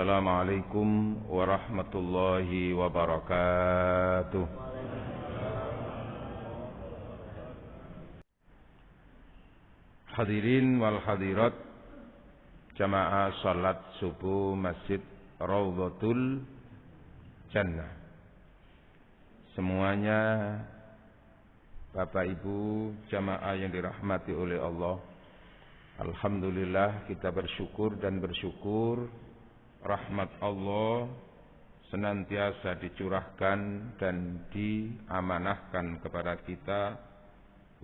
Assalamualaikum warahmatullahi wabarakatuh. Hadirin wal hadirat jamaah salat subuh Masjid Raudhatul Jannah. Semuanya Bapak Ibu jamaah yang dirahmati oleh Allah, alhamdulillah kita bersyukur dan bersyukur rahmat Allah senantiasa dicurahkan dan diamanahkan kepada kita.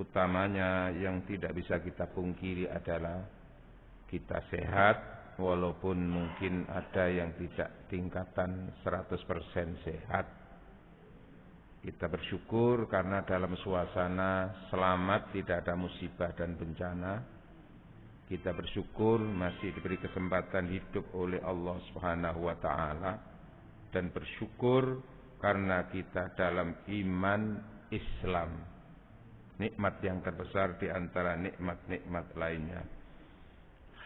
Utamanya yang tidak bisa kita pungkiri adalah kita sehat, walaupun mungkin ada yang tidak tingkatan 100% sehat. Kita bersyukur karena dalam suasana selamat, tidak ada musibah dan bencana. Kita bersyukur masih diberi kesempatan hidup oleh Allah Subhanahu wa taala, dan bersyukur karena kita dalam iman Islam. Nikmat yang terbesar di antara nikmat-nikmat lainnya.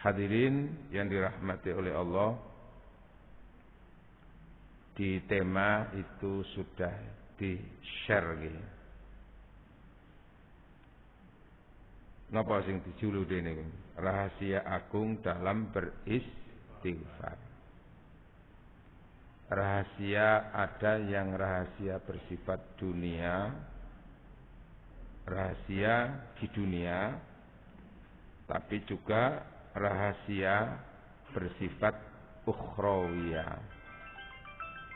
Hadirin yang dirahmati oleh Allah, di tema itu sudah di-share gitu. Napa sing dijulu dene? Rahasia agung dalam beristighfar. Rahasia ada yang rahasia bersifat dunia, rahasia di dunia, tapi juga rahasia bersifat ukhrawiyah.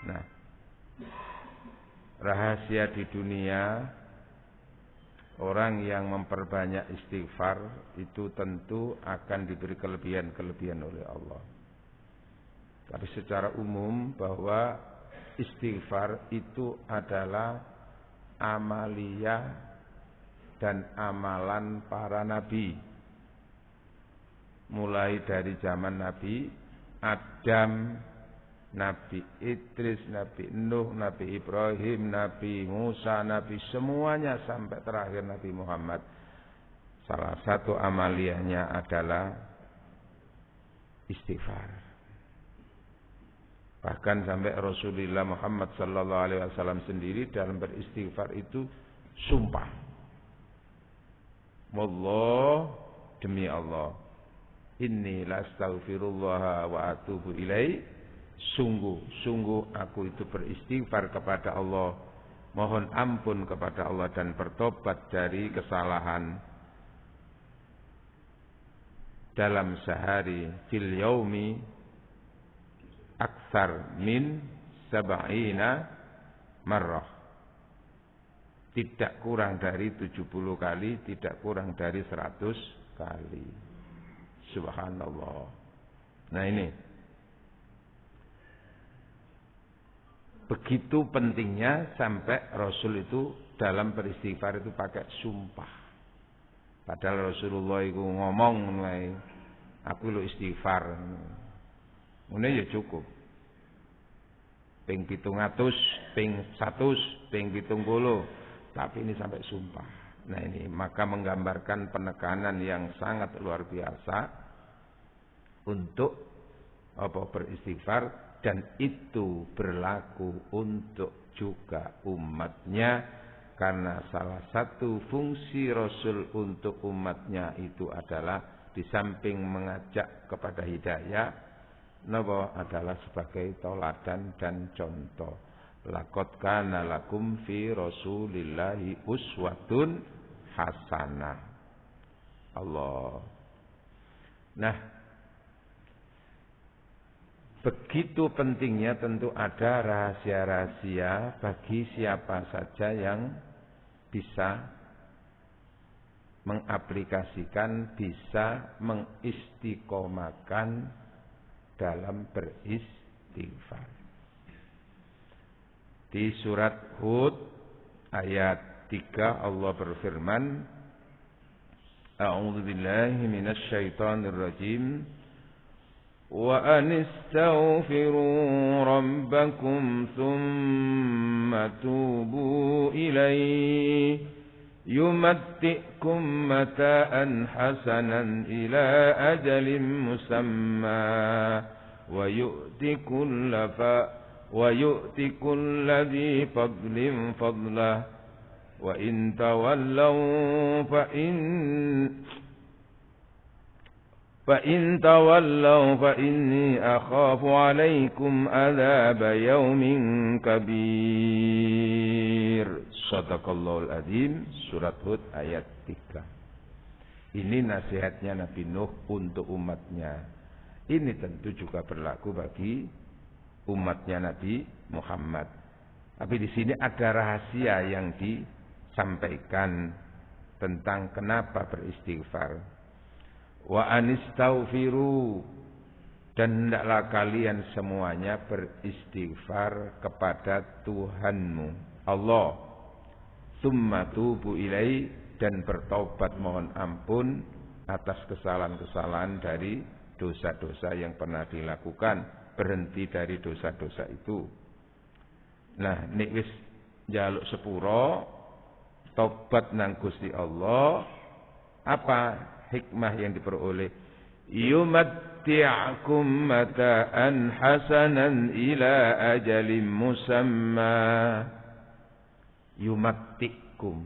Nah, rahasia di dunia, orang yang memperbanyak istighfar itu tentu akan diberi kelebihan-kelebihan oleh Allah. Tapi secara umum bahwa istighfar itu adalah amaliyah dan amalan para nabi. Mulai dari zaman Nabi Adam, Nabi Idris, Nabi Nuh, Nabi Ibrahim, Nabi Musa, Nabi semuanya sampai terakhir Nabi Muhammad. Salah satu amaliyahnya adalah istighfar. Bahkan sampai Rasulullah Muhammad sallallahu alaihi wasallam sendiri dalam beristighfar itu sumpah. Wallah, demi Allah, inni la astaghfirullah wa atubu ilaih. Sungguh aku itu beristighfar kepada Allah, mohon ampun kepada Allah dan bertobat dari kesalahan. Dalam sehari fil yaumi aktsar min 70 marrah. Tidak kurang dari 70 kali, tidak kurang dari 100 kali. Subhanallah. Nah ini, begitu pentingnya sampai Rasul itu dalam beristighfar itu pakai sumpah. Padahal Rasulullah itu ngomong, aku lu istighfar. Ini ya cukup. Ping 700, ping 100, ping 70. Tapi ini sampai sumpah. Nah ini maka menggambarkan penekanan yang sangat luar biasa untuk beristighfar, dan itu berlaku untuk juga umatnya, karena salah satu fungsi Rasul untuk umatnya itu adalah di samping mengajak kepada hidayah, adalah sebagai tauladan dan contoh. Laqad kana lakum fi Rasulillahi uswatun hasanah. Allah. Nah, begitu pentingnya tentu ada rahasia-rahasia bagi siapa saja yang bisa mengaplikasikan, bisa mengistiqomahkan dalam beristighfar. Di surat Hud ayat 3 Allah berfirman, A'udzu billahi minasy syaithanir rajim. Wa anistaghfiru rabbakum thumma tubu ilaihi yumatti'kum mata'an hasanan ila ajalin musamma ويؤتي كل ذي فضل فضله وإن تولوا فإني أخاف عليكم عذاب يوم كبير. Shadaqallahul Adzim. Surat Hud ayat 3. Ini nasihatnya Nabi Nuh untuk umatnya. Ini tentu juga berlaku bagi umatnya Nabi Muhammad. Tapi di sini ada rahasia yang disampaikan tentang kenapa beristighfar. Wa anistaghfiru, dan hendaklah kalian semuanya beristighfar kepada Tuhanmu Allah. Tsumma tubu ilai, dan bertobat mohon ampun atas kesalahan-kesalahan dari dosa-dosa yang pernah dilakukan, berhenti dari dosa-dosa itu. Nah, nek wis njaluk sepuro tobat nang Gusti Allah, apa hikmah yang diperoleh? Yumatti'akum mata'an hasanan ila ajalin musamma. Yumatti'kum,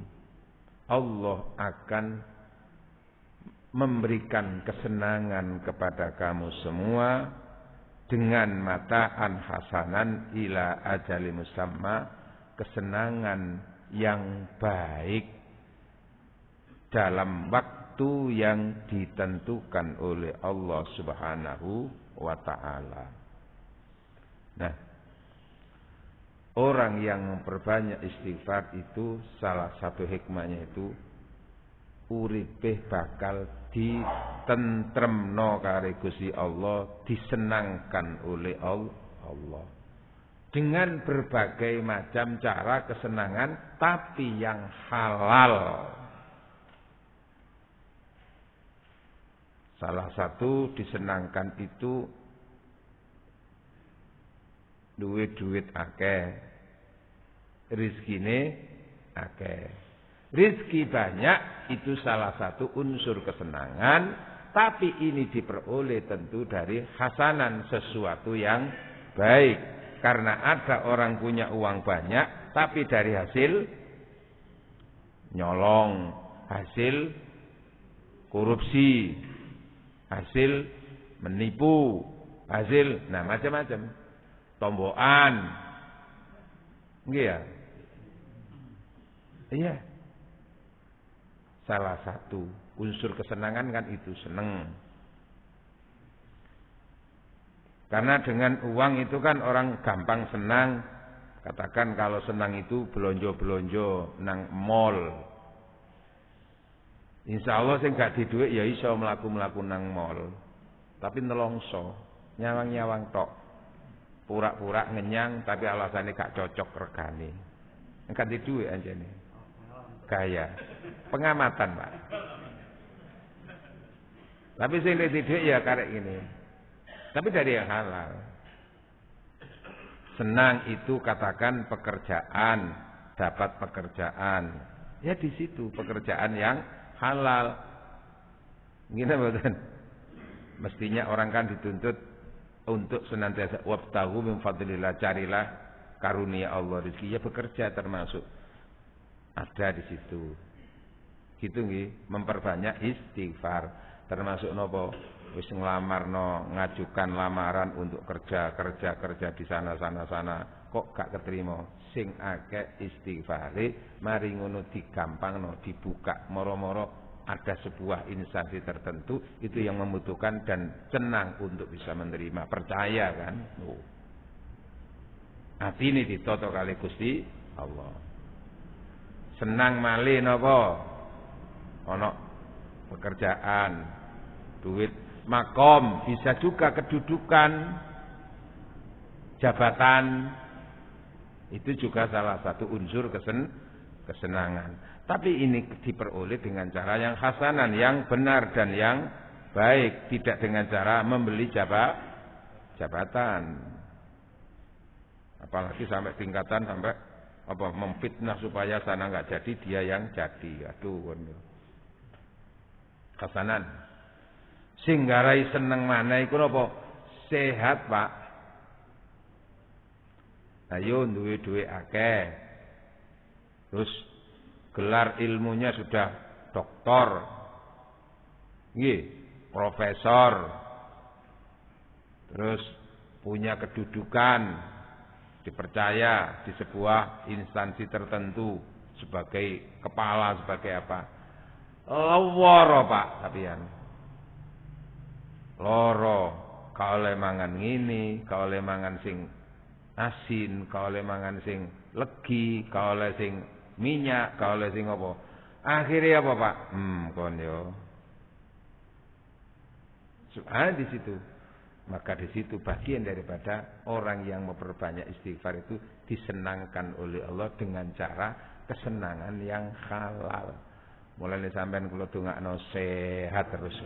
Allah akan memberikan kesenangan kepada kamu semua dengan mata'an hasanan ila ajali musamma, kesenangan yang baik dalam waktu yang ditentukan oleh Allah Subhanahu wa ta'ala. Nah, orang yang memperbanyak istighfar itu salah satu hikmahnya itu uripe bakal ditentremno karo Gusti Allah, disenangkan oleh Allah dengan berbagai macam cara kesenangan, tapi yang halal. Salah satu disenangkan itu duit akeh, rizkine akeh. Rizki banyak itu salah satu unsur kesenangan, tapi ini diperoleh tentu dari hasanan, sesuatu yang baik. Karena ada orang punya uang banyak, tapi dari hasil nyolong, hasil korupsi, hasil menipu, hasil macam-macam, tombokan, iya. Salah satu unsur kesenangan kan itu seneng. Karena dengan uang itu kan orang gampang senang. Katakan kalau senang itu belonjo-belonjo nang mall. Insya Allah sing gak di duit ya iso mlaku-mlaku nang mall. Tapi nelongso, nyawang-nyawang tok. Pura-pura ngenyang tapi alasannya gak cocok regane. Gak di duit anjane. Gaya pengamatan, Pak. Tapi sing di duit ya karek ini. Tapi dari yang halal. Senang itu katakan pekerjaan, dapat pekerjaan. Ya di situ pekerjaan yang halal. Gini betul. Mestinya orang kan dituntut untuk senantiasa wabtaghu min fadlillah, carilah karunia Allah, rezeki, ya bekerja termasuk ada di situ. Gitu nggih, memperbanyak istighfar termasuk nopo? Wis nglamarno, ngajukan lamaran untuk kerja di sana kok gak keterima, sing akeh istighfare, mari ngono digampangno, dibuka moro-moro ada sebuah instansi tertentu itu yang membutuhkan dan senang untuk bisa menerima, percaya kan. Hati ini ditoto kali Gusti Allah. Senang malih napa? Ana pekerjaan, duit, makom, bisa juga kedudukan, jabatan. Itu juga salah satu unsur kesenangan. Tapi ini diperoleh dengan cara yang hasanan, yang benar dan yang baik, tidak dengan cara membeli jabatan. Apalagi sampai tingkatan sampai memfitnah supaya sana enggak jadi, dia yang jadi. Aduh, hasanan. Sing garai seneng maneh iku napa? sehat, Pak. Ayo duwe akeh. Terus gelar ilmunya sudah doktor. Nggih, profesor. Terus punya kedudukan, dipercaya di sebuah instansi tertentu sebagai kepala, sebagai apa. Loro, Pak, sampeyan. Loro, kaole mangan ngini, kaole mangan sing asin, kaole mangan sing legi, kaole sing minyak, kaole sing apa. Akhirnya apa, Pak? Kon yo. Di situ. Maka di situ bagian daripada orang yang memperbanyak istighfar itu disenangkan oleh Allah dengan cara kesenangan yang halal. Mulai sampean kula dongakno sehat terus.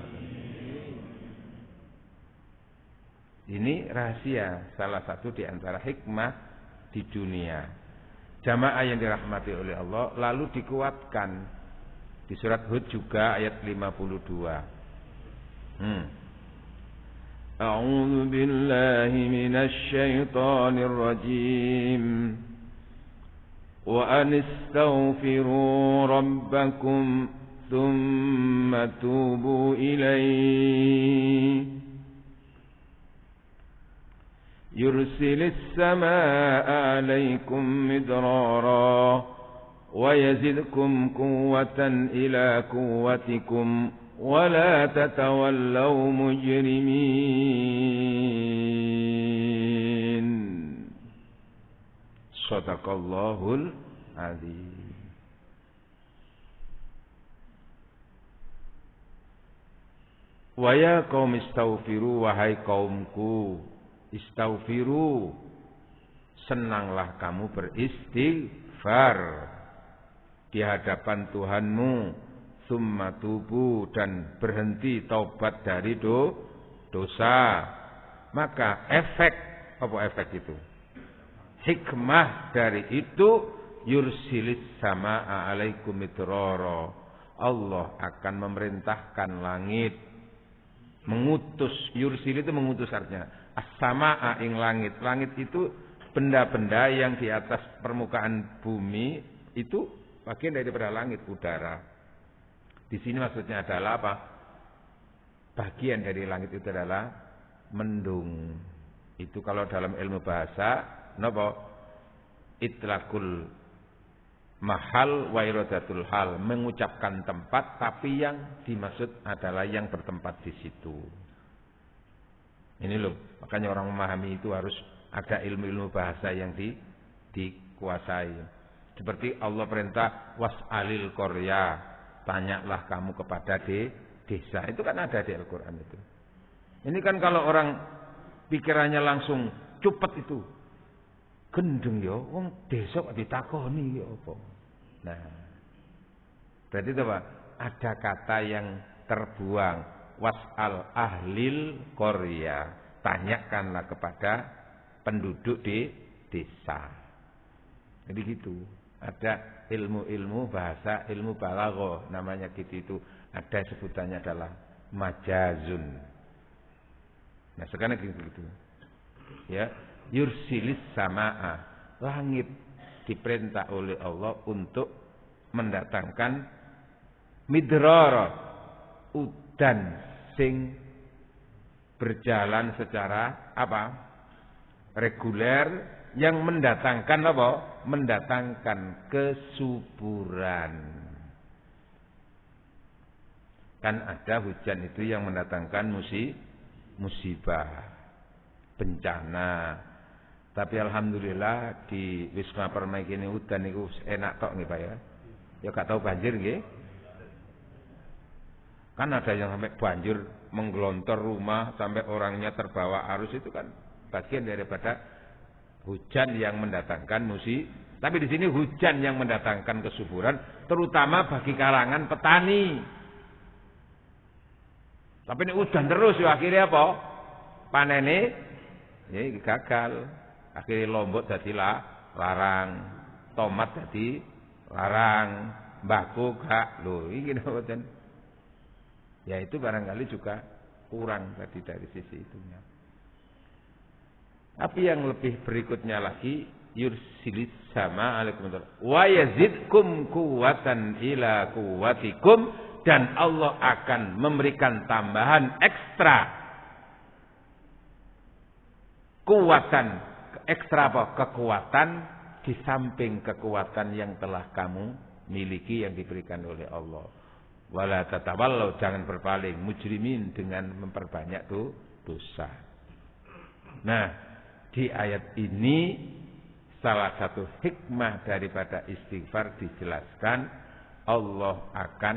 Ini rahasia, salah satu di antara hikmah di dunia. Jamaah yang dirahmati oleh Allah lalu dikuatkan di surat Hud juga ayat 52. A'udzu billahi minasy syaithanir rajim. Wa anistaghfiru rabbakum thumma tubu ilaihi yursilis samaa'a 'alaikum midrara wa yazidkum quwwatan ila quwwatikum wa la tatawallaw mujrimin. Shadaqallahul azim. Wa ya qaum istaghfiru, wahai kaumku, istaghfiru, senanglah kamu beristighfar di hadapan Tuhanmu, summa tubu, dan berhenti taubat dari dosa. Maka apa efek itu? Hikmah dari itu, yursilis samaa'a 'alaikum midrara. Allah akan memerintahkan langit, mengutus, yursil itu mengutus artinya. As-samaa'a ing langit. Langit itu benda-benda yang di atas permukaan bumi itu bagian daripada langit, udara. Di sini maksudnya adalah apa? Bagian dari langit itu adalah mendung. Itu kalau dalam ilmu bahasa napa? Itlaqul mahal wa iradatul hal, mengucapkan tempat tapi yang dimaksud adalah yang bertempat di situ. Ini loh, makanya orang memahami itu harus ada ilmu-ilmu bahasa yang dikuasai. Seperti Allah perintah was'alil qarya, tanyalah kamu kepada desa. Itu kan ada di Al-Qur'an itu. Ini kan kalau orang pikirannya langsung cepet itu. Gendeng ya, wong desa kok ditakoni ya apa. Nah, berarti itu apa? Ada kata yang terbuang. Was'al ahlil qarya, tanyakanlah kepada penduduk di desa. Jadi gitu. Ada ilmu-ilmu bahasa, ilmu balaghah namanya gitu itu. Ada sebutannya adalah majazun. Nah, sekarang gitu. Ya, yursilis samaa'a, langit diperintah oleh Allah untuk mendatangkan midrara, udan sing berjalan secara apa? Reguler, yang mendatangkan apa? Mendatangkan kesuburan. Kan ada hujan itu yang mendatangkan musibah, bencana. Tapi alhamdulillah di Wisma Permai ini udan niku enak tok nggih Pak ya. Ya gak tahu banjir nggih. Kan ada yang sampai banjir menggelontor rumah sampai orangnya terbawa arus, itu kan bagian daripada hujan yang mendatangkan musibah. Tapi di sini hujan yang mendatangkan kesuburan, terutama bagi kalangan petani. Tapi ini udan terus ya akhirnya apa? Panene ya gagal. Akhirnya lombok jadi larang, tomat jadi larang, mbako gak. Loh, iki mboten. Ya itu barangkali juga kurang tadi dari sisi itunya. Tapi yang lebih berikutnya lagi, yursilis sama alaikum wa yazidkum quwwatan ila quwwatikum, dan Allah akan memberikan tambahan ekstra kuatan, ekstra apa? Kekuatan di samping kekuatan yang telah kamu miliki yang diberikan oleh Allah. Wala tatawallau, jangan berpaling mujrimin dengan memperbanyak dosa. Nah, di ayat ini salah satu hikmah daripada istighfar dijelaskan Allah akan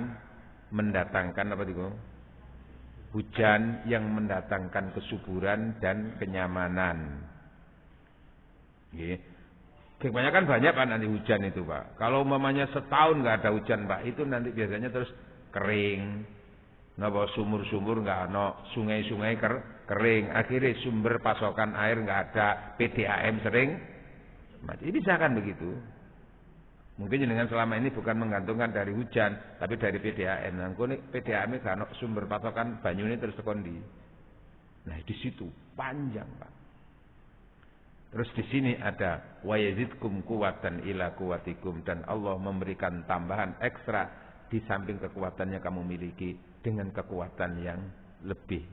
mendatangkan apa itu? Hujan yang mendatangkan kesuburan dan kenyamanan. Kebanyakan banyak kan nanti hujan itu, Pak. Kalau umpamanya setahun nggak ada hujan, Pak, itu nanti biasanya terus kering. Napa sumur-sumur nggak ada, sungai-sungai kering. Akhirnya sumber pasokan air nggak ada, PDAM sering mati. Ini bisa kan begitu? Mungkin dengan selama ini bukan menggantungkan dari hujan, tapi dari PDAM. Nah, PDAM itu kan sumber patokan banyu ini terus tekondi. Nah, di situ panjang, Pak. Terus di sini ada wa yazidkum quwwatan ila quwwatikum, dan Allah memberikan tambahan ekstra di samping kekuatannya kamu miliki dengan kekuatan yang lebih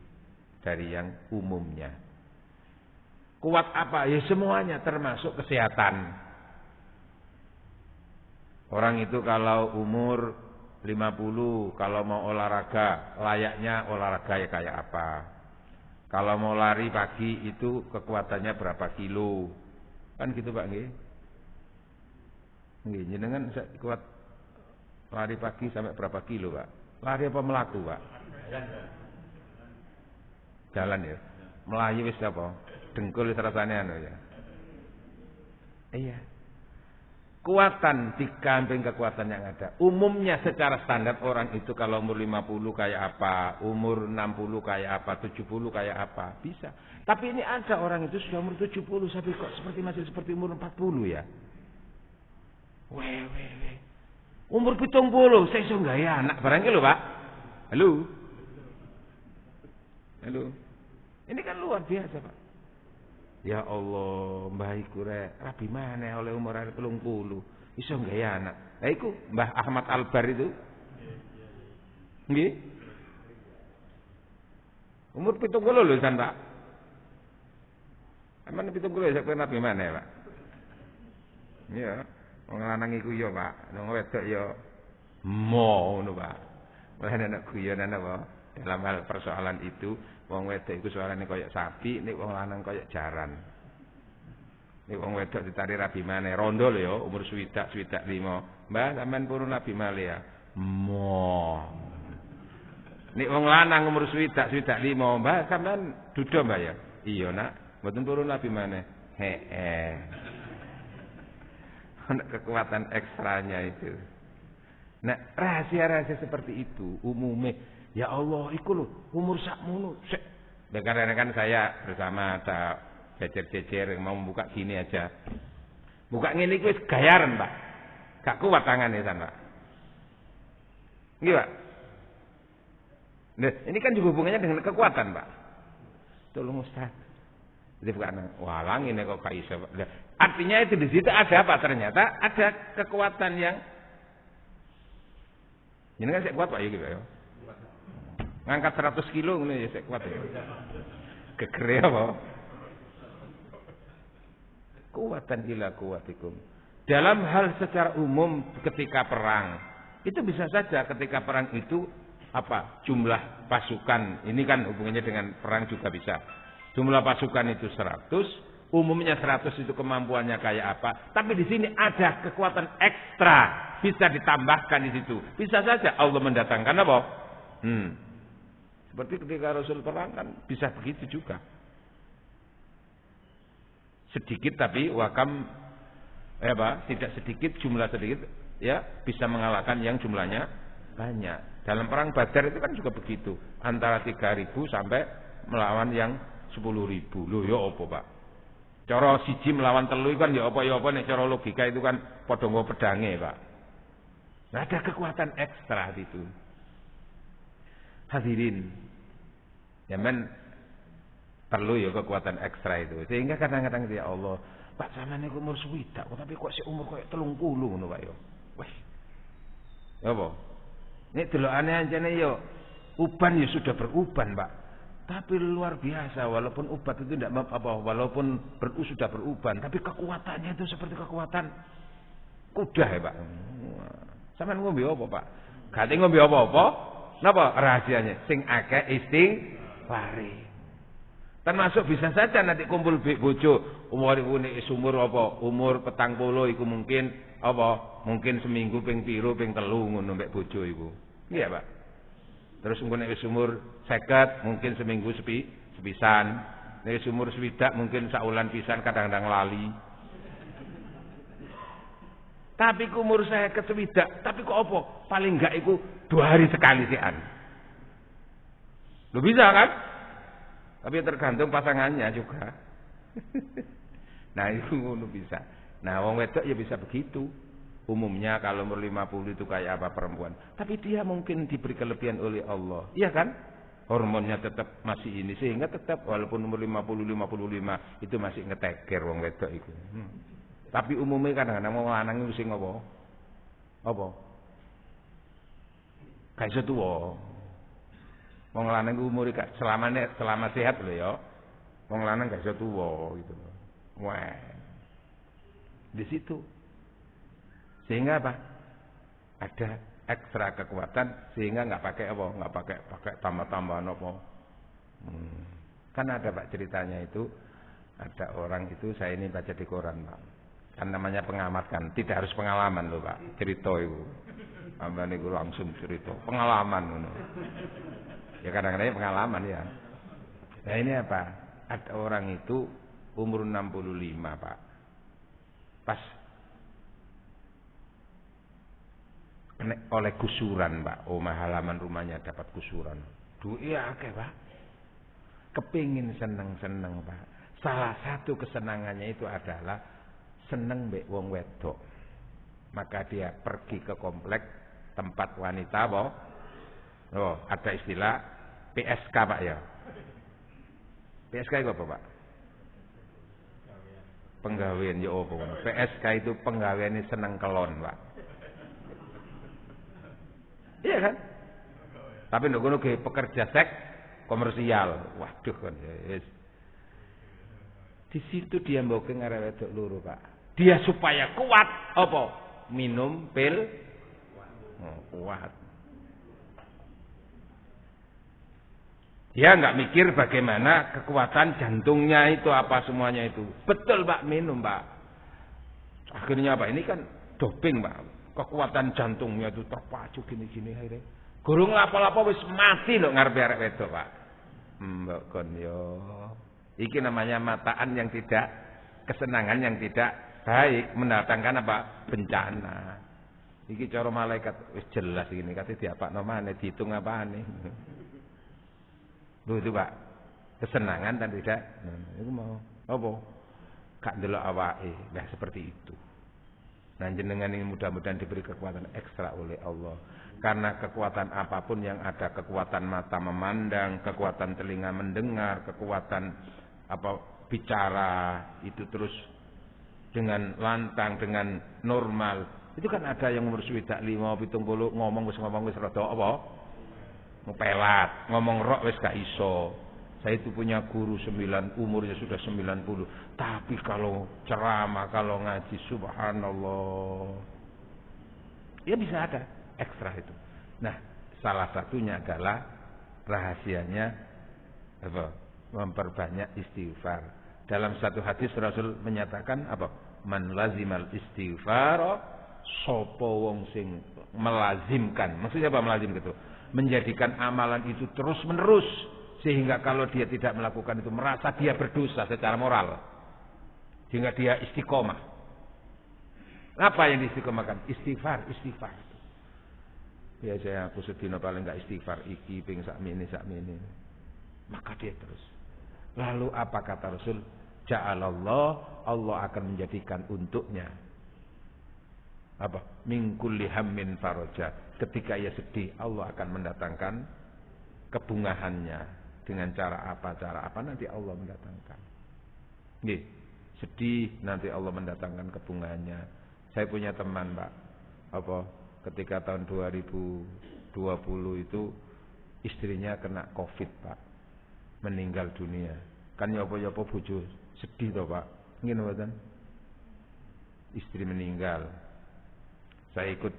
dari yang umumnya. Kuat apa? Ya semuanya, termasuk kesehatan. Orang itu kalau umur 50, kalau mau olahraga, layaknya olahraga ya kayak apa? Kalau mau lari pagi itu kekuatannya berapa kilo? Kan gitu, Pak, nggih. Nggih, jenengan kuat lari pagi sampai berapa kilo, Pak? Lari apa melaku, Pak? Jalan ya. Melayu wis apa? Dengkul wis rasane anu ya. Iya. Kuatan di samping kekuatan yang ada. Umumnya secara standar orang itu kalau umur 50 kayak apa, umur 60 kayak apa, 70 kayak apa, bisa. Tapi ini ada orang itu sudah umur 70 tapi kok masih seperti umur 40 ya. Weh. Umur 70 saya iso gaya anak barang ki lho, Pak. Halo. Ini kan luar biasa, Pak. Ya Allah, mbah iku rek rabi maneh oleh umur 30 iso gaya anak. Lah iku Mbah Ahmad Albar itu. Nggih. Umur 70 lho san, Pak. Aman 70 sak rabi maneh, Pak. Iya, wong lanang iku ya, Pak. Wong wedok ya ngono, Pak. Mulane ana guyonan apa? Dalam hal persoalan itu, wong wedok iku suarane koyo sapi, nek wong lanang koyo jaran. Nek wong wedok ditari rabi maneh, rondo lho ya, umur swidak 5. Mbah, sampean purun rabi maneh ya. Nek wong lanang umur swidak 5, Mbah, sampean duda, Mbah ya. Iya, Nak, mboten purun rabi maneh. Heeh. Ana kekuatan ekstranya itu. Nah, rahasia-rahasia seperti itu umumnya ya Allah iku lho umur sakmono sik. Kadang-kadang saya bersama ada jejer-jejer yang mau membuka gini aja. Buka ngene iki wis gayaran, Pak. Gak kuat tangannya san, Pak. Nggih, Pak. Nah, ini kan juga hubungannya dengan kekuatan, Pak. Tolong Ustaz. Jadi bukan walang ini kok gak iso. Artinya itu di situ ada apa? Ternyata ada kekuatan yang ini kan saya kuat, Pak, ya gitu ya. Ngangkat 100 kilo ini ya saya kuat ya. Gegere apa? Kuatan ila kuwatikum. Dalam hal secara umum ketika perang, itu bisa saja ketika perang itu apa? Jumlah pasukan, ini kan hubungannya dengan perang juga bisa. Jumlah pasukan itu 100, umumnya 100 itu kemampuannya kayak apa? Tapi di sini ada kekuatan ekstra, bisa ditambahkan di situ. Bisa saja Allah mendatangkan apa? Seperti ketika Rasul perang kan bisa begitu juga. Sedikit tapi wakam tidak sedikit, jumlah sedikit ya bisa mengalahkan yang jumlahnya banyak. Dalam perang Badar itu kan juga begitu. Antara 3.000 sampai melawan yang 10.000. Loh ya apa, Pak? Cara siji melawan telu kan ya apa nek cara logika itu kan padha nggo pedange, Pak. Nah, ada kekuatan ekstra itu. Hadirin. Zaman Perlu ya kekuatan ekstra itu. Sehingga kadang-kadang ya Allah, Pak sampean niku umur swidak tapi kok sik umur koyo 30 ngono Pak yo. Wes. Ya apa? Nek delokane ancene yo uban ya sudah beruban, Pak. Tapi luar biasa walaupun ubat itu tidak apa walaupun sudah beruban, tapi kekuatannya itu seperti kekuatan kuda ya, Pak. Sampeyan ngombe apa, Pak? Gak ngombe apa-apa. Napa rahasianya? Sing akeh istighfare. Termasuk bisa saja nanti kumpul bojo umur apa umur 40 iku mungkin apa mungkin seminggu ping piro ping telu ngono mbek bojo iku. Iya, Pak. Terus engko nek wis umur 50 mungkin seminggu sepisan. Nek wis umur 60 mungkin saulan pisan kadang-kadang lali. Tapi ku umur 50 60 tapi kok apa? Paling enggak iku 2 hari sekali sian. Lu bisa kan? Tapi tergantung pasangannya juga. Nah, itu ngono bisa. Nah, wong wedok ya bisa begitu. Umumnya kalau umur 50 itu kayak apa perempuan. Tapi dia mungkin diberi kelebihan oleh Allah. Iya kan? Hormonnya tetap masih ini. Sehingga tetap walaupun umur 50-55 itu masih ngeteker wong wedok itu. Tapi umumnya kadang-kadang wong lanang itu sing apa? Apa? Kayak iso tuwa. Wong lanang ku umure selama sehat lho ya. Wong lanang gak iso tuwa gitu. Wah. Di situ. Sehingga apa? Ada ekstra kekuatan sehingga enggak pakai apa? Enggak pakai tambah-tambahan apa. Kan ada Pak ceritanya itu ada orang itu saya ini baca di koran, Pak. Kan namanya pengamat kan, tidak harus pengalaman loh, Pak. Cerita itu. Ambane niku langsung cerita, pengalaman ngono. Ya kadang-kadang pengalaman ya. Nah ini apa? Ada orang itu umur 65, Pak. Pas oleh gusuran, Pak. Omah halaman rumahnya dapat gusuran. Duit akeh, Pak. Kepingin seneng-seneng, Pak. Salah satu kesenangannya itu adalah seneng mbek wong wedok. Maka dia pergi ke komplek tempat wanita, Pak. Oh, ada istilah PSK, Pak ya. PSK itu apa, Pak? Penggawean ya apa? PSK itu penggawean ini seneng kelon, Pak. Iya kan? Tapi ndok ngono ge pekerja seks komersial. Waduh kan ya. Di situ dia mboke ngarep wedok loro, Pak. Dia supaya kuat apa? Minum pil kuat. Dia nggak mikir bagaimana kekuatan jantungnya itu apa semuanya itu. Betul, Pak, minum, Pak. Akhirnya apa? Ini kan doping, Pak. Kekuatan jantungnya itu terpacu gini-gini akhirnya. Gurung lapo-lapo wis mati lho ngarepe arek wedok, Pak. Mbok kon yo. Iki namanya mataan yang tidak kesenangan yang tidak baik mendatangkan apa? Bencana. Iki cara malaikat wis jelas gini kate diapakno maneh dihitung apane. Lho itu, Pak. Kesenangan dan tidak itu mau apa? Gak ndelok awake. Nah seperti itu. Nah jenengan ini mudah-mudahan diberi kekuatan ekstra oleh Allah. Karena kekuatan apapun yang ada, kekuatan mata memandang, kekuatan telinga mendengar, kekuatan apa bicara itu terus dengan lantang, dengan normal. Itu kan ada yang umur 25, 70 ngomong wis rada apa? Pelat, ngomong rok wis gak iso. Saya itu punya guru umurnya sudah 90. Tapi kalau ceramah, kalau ngaji, subhanallah. Ya bisa ada ekstra itu. Nah, salah satunya adalah rahasianya apa? Memperbanyak istighfar. Dalam satu hadis Rasul menyatakan apa? Man lazimal istighfar, sapa wong sing melazimkan. Maksudnya apa melazim gitu? Menjadikan amalan itu terus-menerus sehingga kalau dia tidak melakukan itu merasa dia berdosa secara moral. Sehingga dia istiqomah. Apa yang diistiqomahkan? Istighfar. Biasanya aku sedina paling enggak istighfar iki ping sakmene. Maka dia terus. Lalu apa kata Rasul? Ja'alallah, Allah akan menjadikan untuknya apa? Min kulli hammin faraja. Ketika ia sedih, Allah akan mendatangkan kebungahannya Dengan cara apa nanti Allah mendatangkan. Nggih, sedih nanti Allah mendatangkan kebungaannya. Saya punya teman, Pak. Ketika tahun 2020 itu istrinya kena Covid, Pak. Meninggal dunia. Kan nyopo-nyopo bojo sedih toh, Pak. Nggih mboten? Istri meninggal. Saya ikut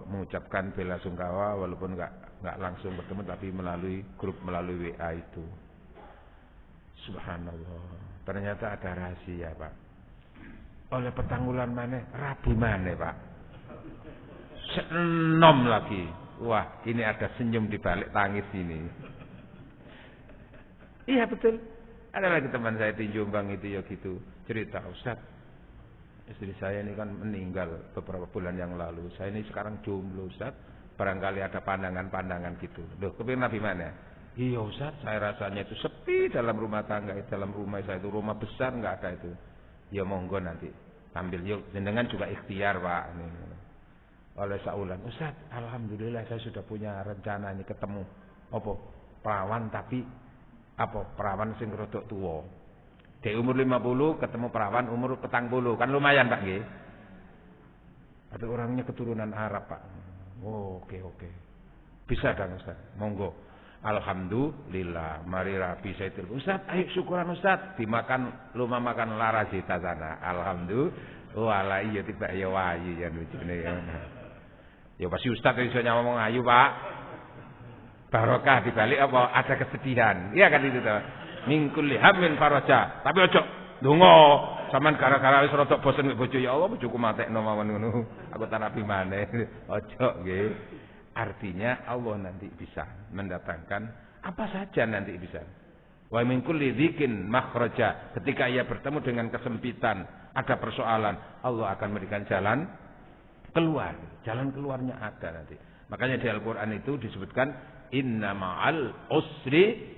mengucapkan bela sungkawa walaupun enggak langsung bertemu tapi melalui grup, melalui WA itu. Subhanallah. Ternyata ada rahasia, Pak. Oleh petanggulan maneh, Rabu maneh, Pak. Senom lagi. Wah, ini ada senyum di balik tangis ini. Iya betul. Ada lagi teman saya di Jombang itu ya gitu. Cerita, Ustaz, istri saya ini kan meninggal beberapa bulan yang lalu. Saya ini sekarang jomblo, Ustaz. Barangkali ada pandangan-pandangan gitu. Loh, kepingin Nabi mana? Iya, Ustaz, saya rasanya itu sepi dalam rumah tangga. Dalam rumah saya itu, rumah besar enggak ada itu. Ya monggo nanti ambil yuk. Jenengan juga ikhtiar, Pak. Nih. Oleh saulan, Ustaz, alhamdulillah saya sudah punya rencana ini ketemu perawan tapi perawan sing rodok tuwa. Di umur 50 ketemu perawan umur 40. Kan lumayan, Pak nggih. Tapi orangnya keturunan Arab, Pak. Oh, oke. Bisa dong, Ustaz. Monggo. Alhamdulillah. Mari rapi saya telepon. Ustaz, ayo syukuran Ustaz. Dimakan rumah makan Larasita sana. Alhamdulillah. Wala iya tiba ya wayu ya lucune ya. Ya pasti Ustaz iso ngomong ayu, Pak. Barokah di balik ada kesedihan. Iya kan itu toh. Min kulli hammin faraja. Tapi ojo ndonga sampean gara-gara wis rada bosen mek bojo ya Allah bojoku matekno mawon ngono. Aku tak nabi maneh. Ojo nggih. Artinya Allah nanti bisa mendatangkan apa saja nanti bisa. Wa min kulli dzikin makhraja. Ketika ia bertemu dengan kesempitan, ada persoalan, Allah akan memberikan jalan keluar. Jalan keluarnya ada nanti. Makanya di Al-Qur'an itu disebutkan inna ma'al usri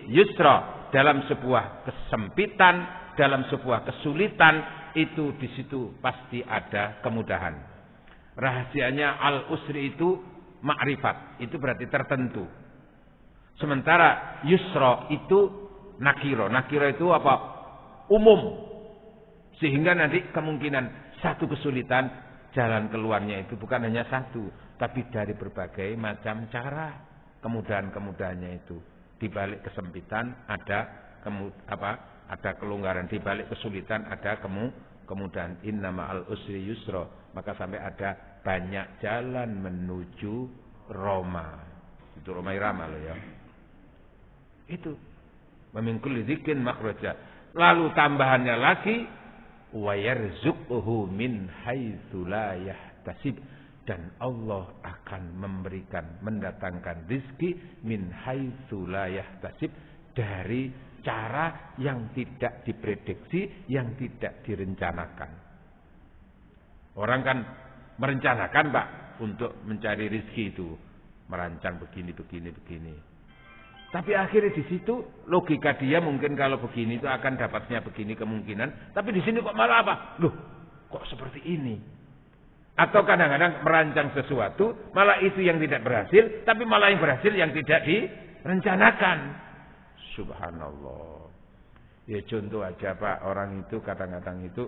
yusra. Dalam sebuah kesempitan, dalam sebuah kesulitan, itu di situ pasti ada kemudahan. Rahasianya al-usri itu ma'rifat, itu berarti tertentu. Sementara yusra itu nakiro. Nakiro itu umum. Sehingga nanti kemungkinan satu kesulitan, jalan keluarnya itu bukan hanya satu, tapi dari berbagai macam cara. Kemudahan-kemudahannya itu di balik kesempitan ada kelonggaran, di balik kesulitan ada kemudahan. Inna ma'al usri yusra. Maka sampai ada banyak jalan menuju Roma. Itu Roma Irama loh ya. Itu min kulli dzikin makhraja. Lalu tambahannya lagi wa yarzuquhu min haitsu la yahtasib. Dan Allah akan mendatangkan rizki min haitsu la yahtasib, dari cara yang tidak diprediksi, yang tidak direncanakan. Orang kan merencanakan, Pak, untuk mencari rizki itu, merancang begini. Tapi akhirnya di situ logika dia mungkin kalau begini itu akan dapatnya begini kemungkinan, tapi di sini kok malah apa? Loh, kok seperti ini? Atau kadang-kadang merancang sesuatu, malah itu yang tidak berhasil, tapi malah yang berhasil yang tidak direncanakan. Subhanallah. Ya contoh aja, Pak, orang itu kadang-kadang itu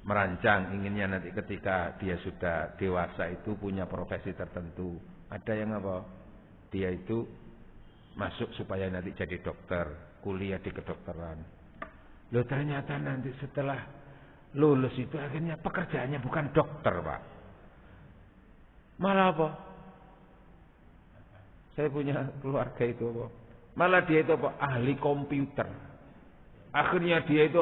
merancang, inginnya nanti ketika dia sudah dewasa itu punya profesi tertentu. Ada yang dia itu masuk supaya nanti jadi dokter, kuliah di kedokteran. Loh ternyata nanti setelah lulus itu akhirnya pekerjaannya bukan dokter, Pak. Malah saya punya keluarga itu malah dia itu ahli komputer. Akhirnya dia itu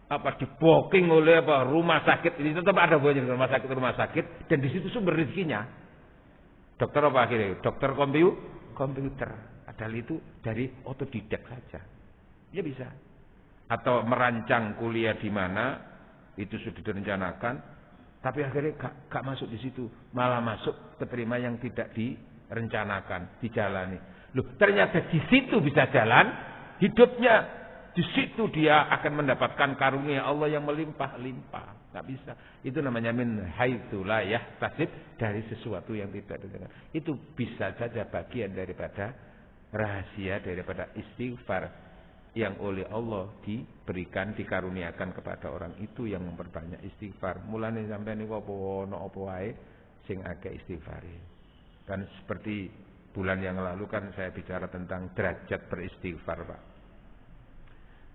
di-booking oleh rumah sakit. Ini tetap ada banyak rumah sakit dan di situ sumber rezekinya. Dokter akhirnya? Dokter komputer. Padahal itu dari otodidak saja. Ya bisa. Atau merancang kuliah di mana itu sudah direncanakan, tapi akhirnya gak masuk di situ, malah masuk keterima yang tidak direncanakan, dijalani. Loh, ternyata di situ bisa jalan hidupnya. Di situ dia akan mendapatkan karunia Allah yang melimpah-limpah. Nggak bisa. Itu namanya min haitsu la yahtasib, dari sesuatu yang tidak didengar. Itu bisa saja bagian daripada rahasia daripada istighfar yang oleh Allah diberikan, dikaruniakan kepada orang itu yang memperbanyak istighfar. Mulane sampeyan niku apa ono apa wae sing akeh istighfare. Dan seperti bulan yang lalu kan saya bicara tentang derajat beristighfar, Pak.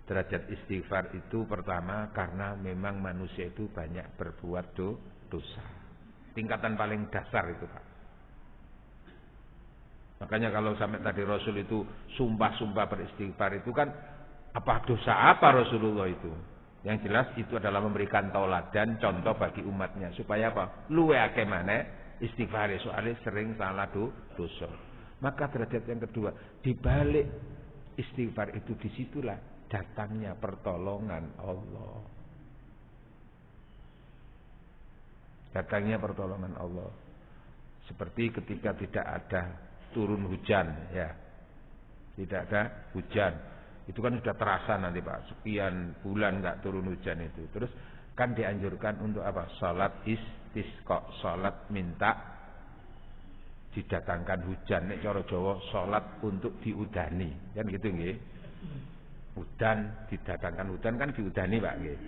Derajat istighfar itu pertama karena memang manusia itu banyak berbuat dosa. Tingkatan paling dasar itu, Pak. Makanya kalau sampai tadi Rasul itu sumpah-sumpah beristighfar itu kan apa dosa apa Rasulullah itu? Yang jelas itu adalah memberikan tauladan contoh bagi umatnya supaya apa? Luwe akeh maneh istighfar, soalnya sering salah dosa. Maka derajat yang kedua, di balik istighfar itu disitulah datangnya pertolongan Allah. Datangnya pertolongan Allah. Seperti ketika tidak ada turun hujan, ya. Tidak ada hujan. Itu kan sudah terasa nanti, Pak. Sekian bulan enggak turun hujan itu. Terus kan dianjurkan untuk apa? Salat istisqa, salat minta didatangkan hujan. Nek cara Jawa salat untuk diudani. Kan gitu nggih. Udan, didatangkan hujan kan diudani, Pak nggih.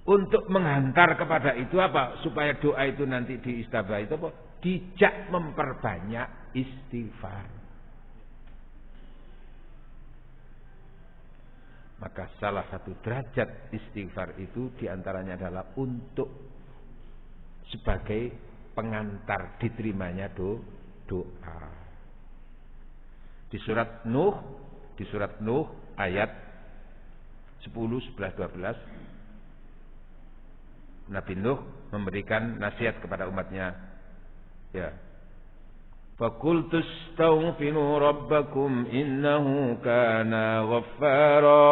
Untuk menghantar kepada itu apa? Supaya doa itu nanti diistajabah itu apa? Dijak memperbanyak istighfar. Maka salah satu derajat istighfar itu diantaranya adalah untuk sebagai pengantar diterimanya doa. Di surat Nuh ayat 10, 11, 12 Nabi Nuh memberikan nasihat kepada umatnya. Ya. Faqultu astaghfiru rabbakum innahu kana ghaffara.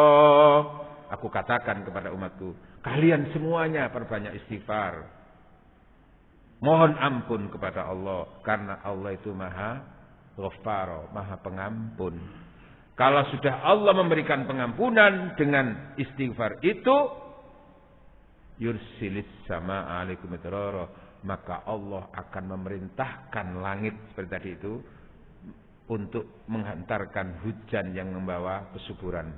Aku katakan kepada umatku, kalian semuanya perbanyak istighfar. Mohon ampun kepada Allah karena Allah itu Maha Ghaffar, Maha Pengampun. Kalau sudah Allah memberikan pengampunan dengan istighfar itu, yursilis sama alaikum midrara, maka Allah akan memerintahkan langit seperti tadi itu untuk menghantarkan hujan yang membawa kesuburan.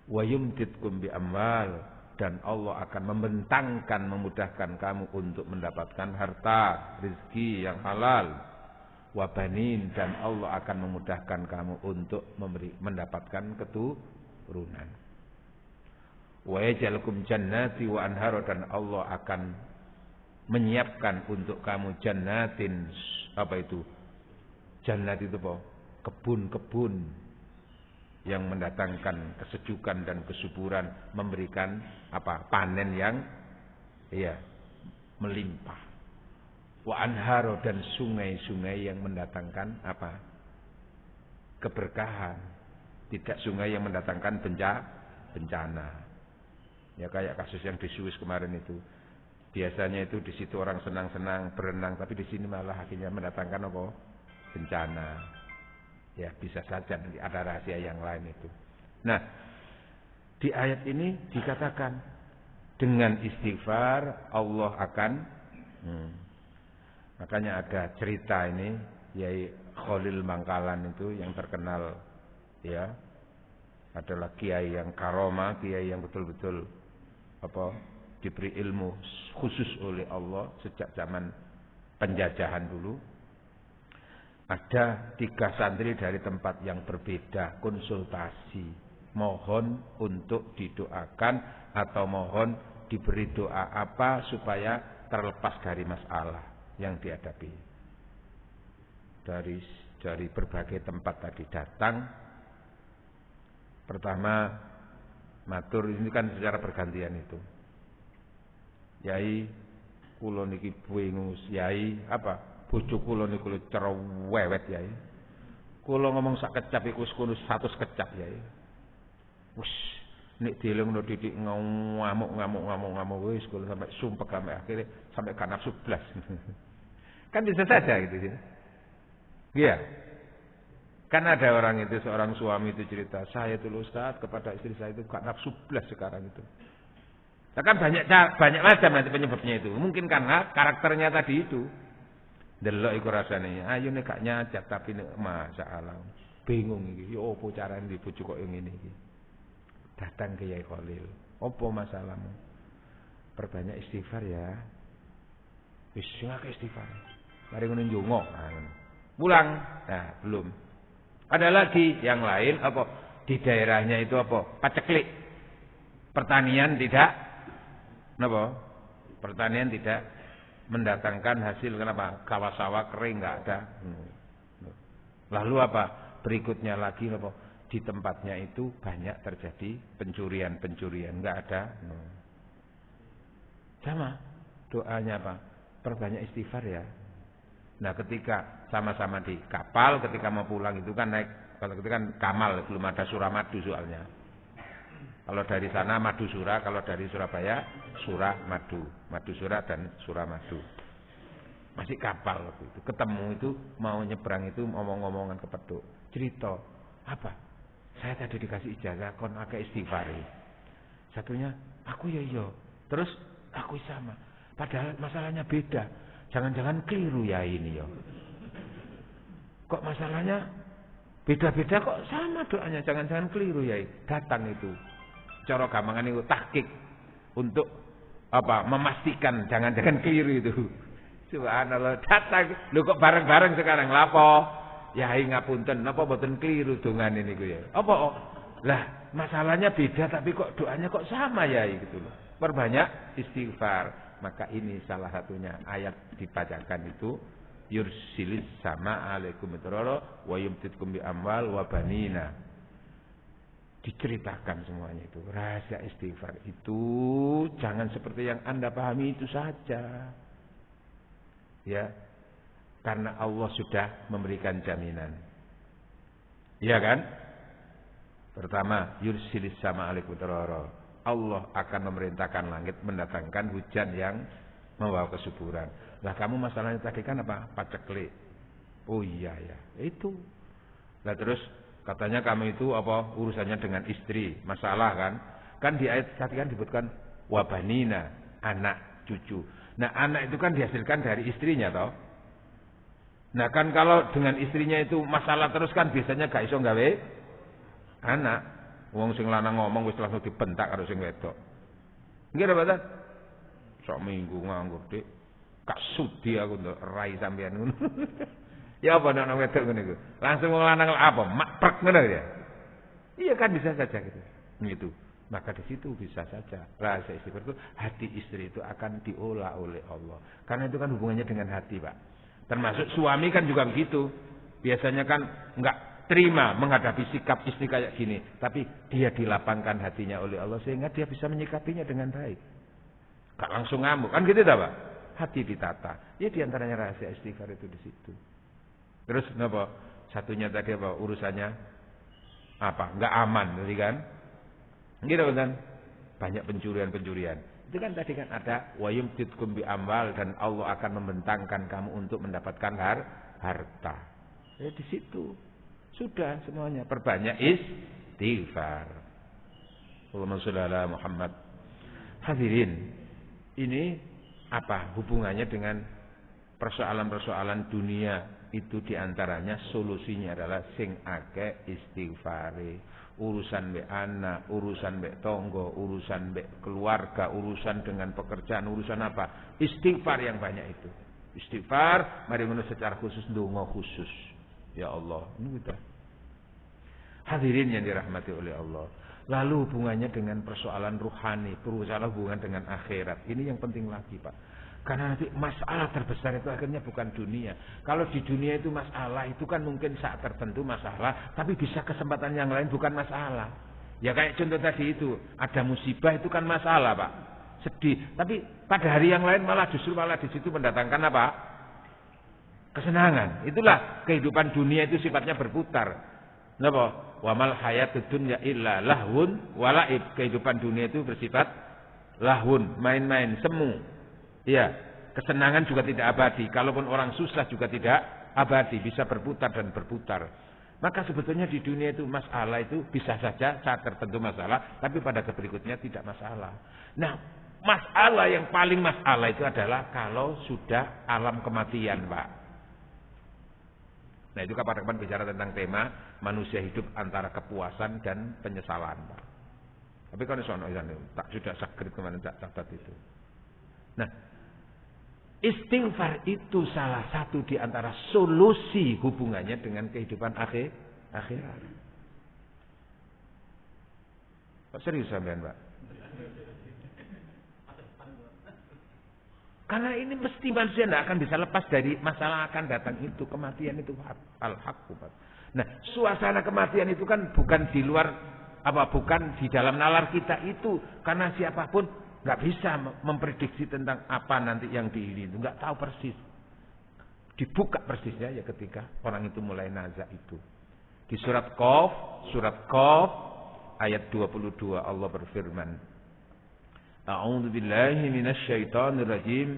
Wa yumtitkum bi amwal, dan Allah akan membentangkan, memudahkan kamu untuk mendapatkan harta, rezeki yang halal. Wa banin, dan Allah akan memudahkan kamu untuk mendapatkan keturunan. Wa yaj'alukum jannati wa anhara, dan Allah akan menyiapkan untuk kamu jannatin, apa itu? Jannat itu apa? Kebun-kebun yang mendatangkan kesejukan dan kesuburan, memberikan apa? Panen yang melimpah. Wa anharo, dan sungai-sungai yang mendatangkan apa? Keberkahan. Tidak sungai yang mendatangkan bencana. Ya kayak kasus yang di Swiss kemarin itu. Biasanya itu di situ orang senang-senang berenang, tapi di sini malah akhirnya mendatangkan apa? Bencana. Ya bisa saja nanti ada rahasia yang lain itu. Nah, di ayat ini dikatakan dengan istighfar Allah akan makanya ada cerita ini, Yai Khalil Mangkalan itu yang terkenal, ya, adalah kiai yang karoma, kiai yang betul-betul apa? Diberi ilmu khusus oleh Allah sejak zaman penjajahan dulu. Ada 3 santri dari tempat yang berbeda konsultasi, mohon untuk didoakan atau mohon diberi doa apa supaya terlepas dari masalah yang dihadapi. Dari berbagai tempat tadi datang. Pertama matur, ini kan secara bergantian itu. Yai kula niki bingung, Yai apa? Bojo kula niku cerewet, Yai. Kula ngomong sak kecap iku wis 100 kecap, Yai. Wis nek dielingno didik ngamuk wis kula sampai sumpek sampai akhirnya sampai kan nafsu blas. Kan bisa saja gitu sih. Iya. Kan ada orang itu, seorang suami itu cerita, saya itu Ustaz kepada istri saya itu gak nafsu belas sekarang itu. Nah, kan banyak macam nanti penyebabnya itu. Mungkin karena karakternya tadi itu. Delok iku rasane. Ayo nek gak nyajat tapi nek masalah. Bingung iki. Yo opo carane dibojo kok ngene iki. Datang ke Yai Khalil. Opo masalahmu? Perbanyak istighfar ya. Wis akeh istighfar. Mari ngono njongo. Pulang. Nah, belum. Ada lagi yang lain apa? Di daerahnya itu apa? Paceklik. Pertanian tidak napa? Pertanian tidak mendatangkan hasil. Kenapa? Sawah-sawah kering enggak ada. Lalu apa? Berikutnya lagi apa? Di tempatnya itu banyak terjadi pencurian-pencurian, enggak ada. Sama doanya apa? Perbanyak istighfar ya. Nah, ketika sama-sama di kapal, ketika mau pulang itu kan naik, kalau itu kan Kamal, belum ada Suramadu soalnya. Kalau dari sana Madu Sura, kalau dari Surabaya Suramadu, Madu Sura dan Suramadu. Masih kapal waktu itu. Ketemu itu mau nyebrang itu ngomong-ngomongan ke Peduk. Cerita, apa? Saya tadi dikasih ijazah kon akeh istighfari. Satunya, aku ya iya. Terus aku sama. Padahal masalahnya beda. Jangan-jangan keliru ya ini ya. Kok masalahnya beda-beda kok sama doanya. Jangan-jangan keliru ya. Datang itu. Cara gampangan itu tahqiq untuk apa? Memastikan jangan-jangan keliru itu. Subhanallah, datang. Lho kok bareng-bareng sekarang lapo? Yai ngapunten, napa mboten keliru dongane niku ya. Apa? Lah, masalahnya beda tapi kok doanya kok sama Yai gitu loh. Perbanyak istighfar. Maka ini salah satunya ayat dibacakan itu yursilis sama alaikum midrara wa yumtitkum bi amwal wa banina. Diceritakan semuanya itu. Rahasia istighfar itu jangan seperti yang Anda pahami itu saja. Ya. Karena Allah sudah memberikan jaminan. Iya kan? Pertama, yursilis sama alaikum midrara. Allah akan memerintahkan langit mendatangkan hujan yang membawa kesuburan. Lah kamu masalahnya tadi kan apa? Paceklik. Oh iya ya, itu. Lah terus katanya kamu itu apa urusannya dengan istri, masalah kan? Kan di ayat tadi kan disebutkan wabanina, anak cucu. Nah, anak itu kan dihasilkan dari istrinya toh. Nah, kan kalau dengan istrinya itu masalah terus kan biasanya gak iso gawe anak. Wong sing lanang ngomong wis langsung dibentak karo sing wedok. Nggih ta, Pak? Sak minggu nganggur, Dik. Kak sudi aku nduk rai sampean ngono. Ya apa nek wedok ngene iku? Langsung wong lanang apa? Makprek ngono ya. Iya kan bisa saja gitu. Gitu. Maka di situ bisa saja rahasia istighfar itu hati istri itu akan diolah oleh Allah. Karena itu kan hubungannya dengan hati, Pak. Termasuk suami kan juga begitu. Biasanya kan enggak terima menghadapi sikap istri kayak gini, tapi dia dilapangkan hatinya oleh Allah sehingga dia bisa menyikapinya dengan baik. Gak langsung ngamuk, kan gitu dah, Pak? Hati ditata. Ya diantaranya rahasia istighfar itu di situ. Terus kenapa? Satunya tadi apa? Urusannya apa? Enggak aman, tadi kan? Gitu kan? Banyak pencurian-pencurian. Itu kan tadi kan ada wa yumtitkum bi amwal dan Allah akan membentangkan kamu untuk mendapatkan harta. Ya di situ. Sudah semuanya perbanyak istighfar. Allahumma shalli ala Muhammad. Hadirin, ini apa hubungannya dengan persoalan-persoalan dunia? Itu diantaranya solusinya adalah sing akeh istighfare. Urusan mbek anak, urusan mbek tonggo, urusan mbek keluarga, urusan dengan pekerjaan, urusan apa? Istighfar yang banyak itu. Istighfar, mari ngono secara khusus ndonga khusus. Ya Allah, ini kita. Hadirin yang dirahmati oleh Allah. Lalu hubungannya dengan persoalan ruhani, persoalan hubungan dengan akhirat. Ini yang penting lagi, Pak. Karena nanti masalah terbesar itu akhirnya bukan dunia. Kalau di dunia itu masalah, itu kan mungkin saat tertentu masalah, tapi bisa kesempatan yang lain bukan masalah. Ya kayak contoh tadi itu, ada musibah itu kan masalah, Pak. Sedih. Tapi pada hari yang lain malah justru di situ mendatangkan apa? Kesenangan. Itulah kehidupan dunia itu sifatnya berputar. Napa? Wa mal hayatud dunya illa lahun wa laib. Kehidupan dunia itu bersifat lahun, main-main, semu. Iya, kesenangan juga tidak abadi. Kalaupun orang susah juga tidak abadi, bisa berputar dan berputar. Maka sebetulnya di dunia itu masalah itu bisa saja saat tertentu masalah, tapi pada berikutnya tidak masalah. Nah, masalah yang paling masalah itu adalah kalau sudah alam kematian, Pak. Nah, itu kapan-kapan bicara tentang tema manusia hidup antara kepuasan dan penyesalan, Pak. Tapi kalau soal tak sudah sakit kemana tak catat itu. Nah, istighfar itu salah satu di antara solusi hubungannya dengan kehidupan akhirat. Pak serius sampean, Pak? Karena ini mesti manusia tidak akan bisa lepas dari masalah akan datang itu. Kematian itu al-haqqu. Nah, suasana kematian itu kan bukan di luar, bukan di dalam nalar kita itu. Karena siapapun nggak bisa memprediksi tentang apa nanti yang diini itu. Nggak tahu persis. Dibuka persisnya ya ketika orang itu mulai nazak itu. Di surat Qaf, ayat 22 Allah berfirman. A'udzu billahi minasy syaithanir rajim.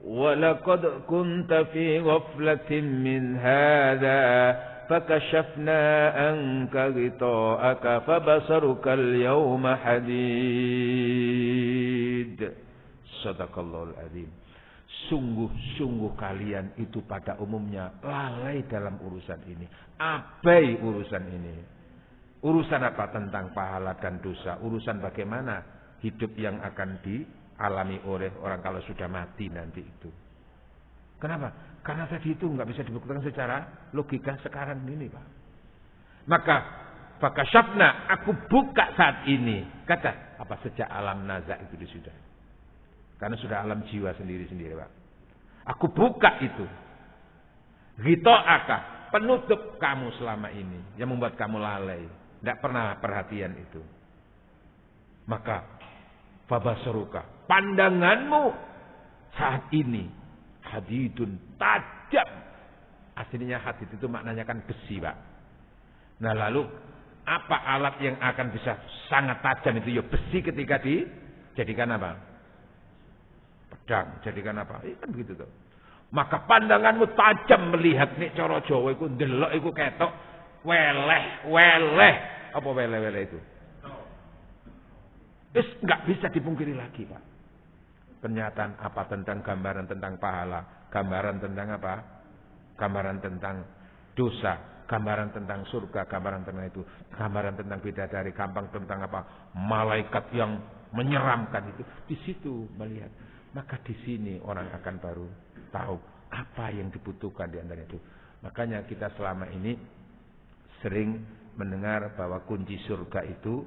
Wa laqad kunta fi ghaflatin min hadza fakashafna anka ghita'aka fabasaruka al-yawma hadid. Shadaqallahul azim. Sungguh-sungguh kalian itu pada umumnya lalai dalam urusan ini. Abai urusan ini. Urusan apa? Tentang pahala dan dosa. Urusan bagaimana hidup yang akan dialami oleh orang kalau sudah mati nanti itu. Kenapa? Karena tadi itu nggak bisa dibuktikan secara logika sekarang ini, Pak. Maka fakashafna, aku buka saat ini. Kata apa? Sejak alam nazak itu sudah. Karena sudah alam jiwa sendiri-sendiri, Pak. Aku buka itu. Ghita'aka, penutup kamu selama ini yang membuat kamu lalai, tidak pernah perhatian itu. Maka fabasaruka, pandanganmu saat ini hadidun, tajam. Aslinya hadid itu maknanya kan besi, Pak. Nah, lalu apa alat yang akan bisa sangat tajam itu? Ya besi ketika dijadikan apa? Pedang, jadikan apa? Kan begitu tuh. Maka pandanganmu tajam melihat nih cara Jawa iku ndelok iku ketok weleh. Apa weleh itu? Nggak bisa dipungkiri lagi, Pak. Pernyataan apa tentang gambaran tentang pahala, gambaran tentang apa? Gambaran tentang dosa, gambaran tentang surga, gambaran tentang itu, gambaran tentang bidadari, gampang tentang apa? Malaikat yang menyeramkan itu. Di situ melihat. Maka di sini orang akan baru tahu apa yang dibutuhkan di antara itu. Makanya kita selama ini sering mendengar bahwa kunci surga itu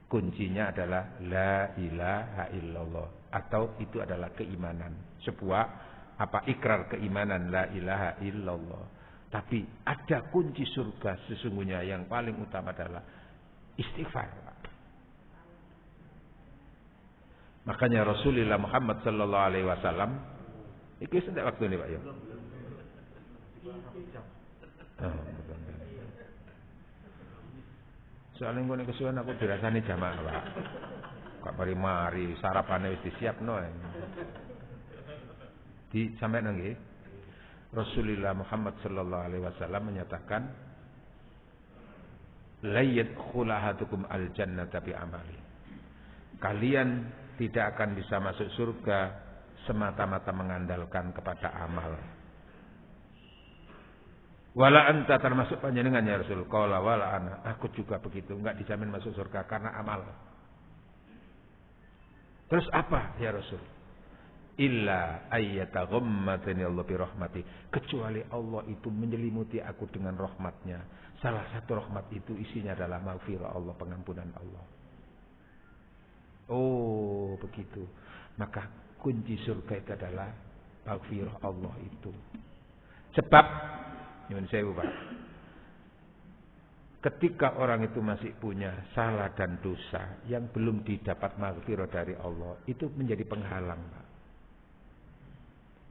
kuncinya adalah la ilaha illallah, atau itu adalah keimanan, sebuah ikrar keimanan la ilaha illallah. Tapi ada kunci surga sesungguhnya yang paling utama adalah istighfar. Makanya Rasulullah Muhammad sallallahu alaihi wasallam iki sendak waktu ini, Pak ya. Soalnya gue kesuwen aku dirasani jamaah, Pak. Kok mari sarapane wis disiapno. Di sampai nggih. Rasulullah Muhammad sallallahu alaihi wasallam menyatakan la yadkhulu ahadukum al-jannata bi amali. Kalian tidak akan bisa masuk surga semata-mata mengandalkan kepada amal. Wala anta, termasuk panjenengan ya Rasul. Qala wala ana, aku juga begitu, enggak dijamin masuk surga karena amal. Terus apa ya Rasul? Illa ayyataghammatani Allah bi rahmati, kecuali Allah itu menyelimuti aku dengan rahmatnya. Salah satu rahmat itu isinya adalah maghfirah Allah, pengampunan Allah. Oh, begitu. Maka kunci surga itu adalah maghfirah Allah itu. Sebab nyuwun sewu, Pak. Ketika orang itu masih punya salah dan dosa yang belum didapat maghfirah dari Allah, itu menjadi penghalang, Pak.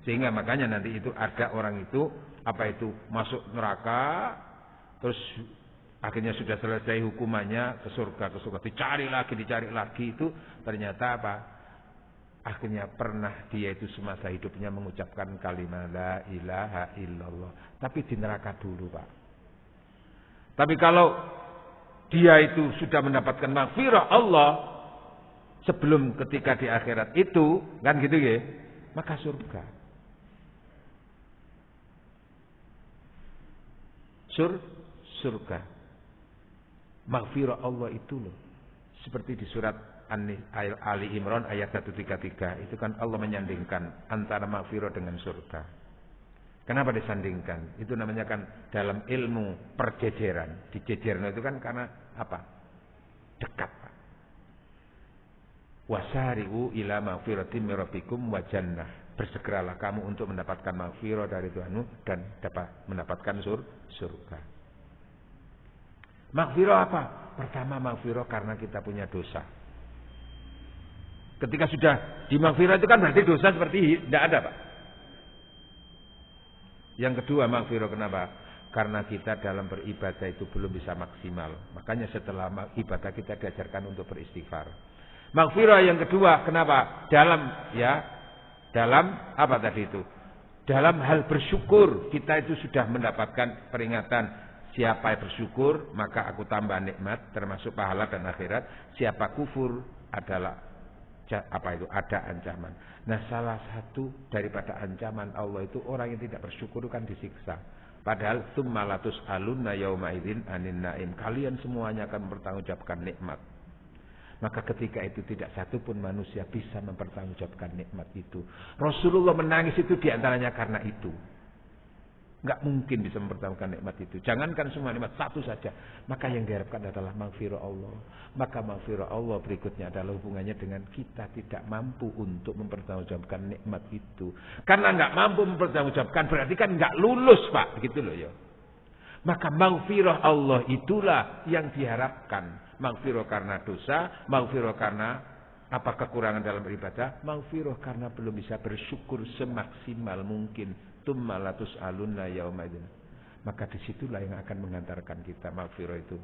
Sehingga makanya nanti itu ada orang itu masuk neraka, terus akhirnya sudah selesai hukumannya ke surga, dicari lagi itu ternyata apa? Akhirnya pernah dia itu semasa hidupnya mengucapkan kalimat la ilaha illallah, tapi di neraka dulu, Pak. Tapi kalau dia itu sudah mendapatkan maghfirah Allah sebelum ketika di akhirat itu, kan gitu ya, maka surga. Surga. Maghfirah Allah itu loh. Seperti di surat Ali Imran ayat 133. Itu kan Allah menyandingkan antara maghfirah dengan surga. Kenapa disandingkan? Itu namanya kan dalam ilmu perjejeran. Dijejeran itu kan karena apa? Dekat. Wasari'u ila maghfiratin min rabbikum wa jannah. Bersegeralah kamu untuk mendapatkan maghfirah dari Tuhanmu dan dapat mendapatkan surga. Maghfirah apa? Pertama maghfirah karena kita punya dosa. Ketika sudah di maghfirah itu kan berarti dosa seperti tidak ada, Pak. Yang kedua maghfirah kenapa? Karena kita dalam beribadah itu belum bisa maksimal. Makanya setelah ibadah kita diajarkan untuk beristighfar. Maghfirah yang kedua kenapa? Dalam apa tadi itu? Dalam hal bersyukur kita itu sudah mendapatkan peringatan. Siapa yang bersyukur maka aku tambah nikmat termasuk pahala dan akhirat. Siapa kufur adalah ada ancaman. Nah, salah satu daripada ancaman Allah itu orang yang tidak bersyukur kan disiksa. Padahal tsumma alunna yauma idzin anin naim. Kalian semuanya akan mempertanggungjawabkan nikmat. Maka ketika itu tidak satu pun manusia bisa mempertanggungjawabkan nikmat itu. Rasulullah menangis itu diantaranya karena itu. Enggak mungkin bisa mempertahankan nikmat itu. Jangankan semua nikmat, satu saja. Maka yang diharapkan adalah maghfirah Allah. Maka maghfirah Allah berikutnya adalah hubungannya dengan kita tidak mampu untuk mempertanggungjawabkan nikmat itu. Karena enggak mampu mempertanggungjawabkan berarti kan enggak lulus, Pak. Begitu loh ya. Maka maghfirah Allah itulah yang diharapkan. Maghfirah karena dosa, maghfirah karena apa kekurangan dalam beribadah, maghfirah karena belum bisa bersyukur semaksimal mungkin. Tummalatus alunna yaumaidin. Maka disitulah yang akan mengantarkan kita maghfirah itu.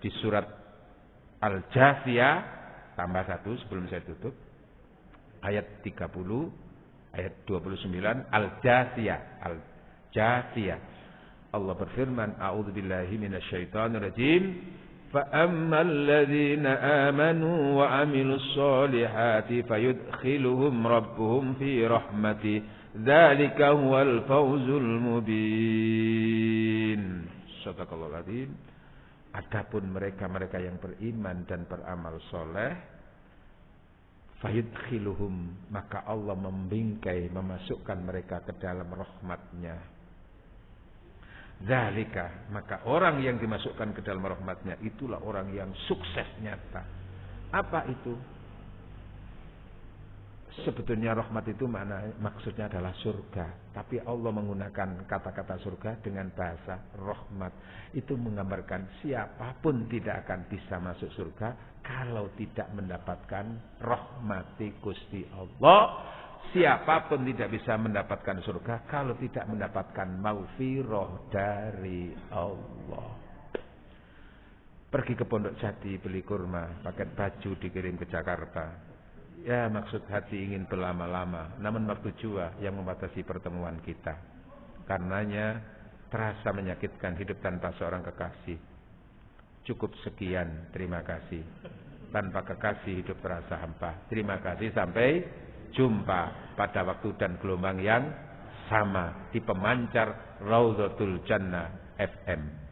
Di surat Al-Jathiyah tambah 1 sebelum saya tutup. Ayat 30, ayat 29 Al-Jathiyah. Allah berfirman, a'udzubillahi minasyaitonirrajim. فَأَمَّا الَّذِينَ آمَنُوا وَعَمِلُوا الصَّالِحَاتِ فَيُدْخِلُهُمْ رَبُّهُمْ فِي رَحْمَتِهِ ذَلِكَ هُوَ الْفَوْزُ الْمُبِينُ. Shadaqallahul adzim. Adapun mereka-mereka yang beriman dan beramal soleh, fayudkhiluhum, maka Allah membingkai, memasukkan mereka ke dalam rahmat-Nya. Zalika, maka orang yang dimasukkan ke dalam rahmat-Nya itulah orang yang sukses nyata. Apa itu? Sebetulnya rahmat itu maksudnya adalah surga. Tapi Allah menggunakan kata-kata surga dengan bahasa rahmat. Itu menggambarkan siapapun tidak akan bisa masuk surga kalau tidak mendapatkan rahmati Gusti Allah. Siapapun tidak bisa mendapatkan surga kalau tidak mendapatkan maghfirah dari Allah. Pergi ke Pondok Jati beli kurma, paket baju dikirim ke Jakarta. Ya, maksud hati ingin berlama-lama, namun waktu jua yang membatasi pertemuan kita. Karenanya terasa menyakitkan hidup tanpa seorang kekasih. Cukup sekian, terima kasih. Tanpa kekasih hidup terasa hampa. Terima kasih, sampai jumpa pada waktu dan gelombang yang sama di pemancar Raudhatul Jannah FM.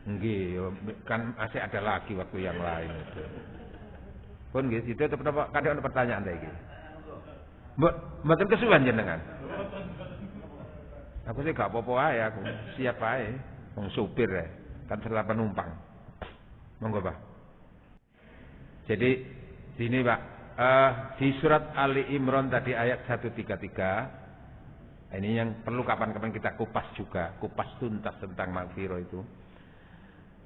Nggih, kan masih ada lagi waktu yang lain itu. Pun nggih, itu tetep kadang ada pertanyaan ta iki. Mboten kesuwen jenengan. Aku sih gak apa-apa ae aku, siap ae. Wong supir ya, kan serta penumpang. Monggo, Pak. Jadi sini Pak, di surat Ali Imran tadi ayat 133. Ini yang perlu kapan-kapan kita kupas juga, kupas tuntas tentang maghfirah itu.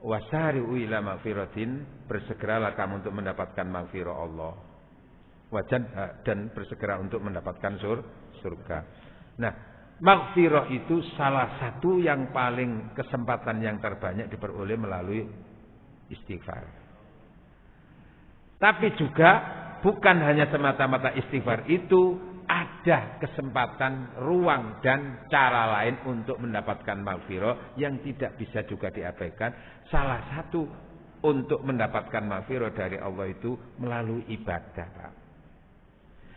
Wasari'u ila maghfiratin, bersegeralah kamu untuk mendapatkan maghfirah Allah. Dan bersegera untuk mendapatkan surga. Nah, maghfirah itu salah satu yang paling kesempatan yang terbanyak diperoleh melalui istighfar. Tapi juga bukan hanya semata-mata istighfar itu, ada kesempatan, ruang dan cara lain untuk mendapatkan maghfirah yang tidak bisa juga diabaikan. Salah satu untuk mendapatkan maghfirah dari Allah itu melalui ibadah, Pak.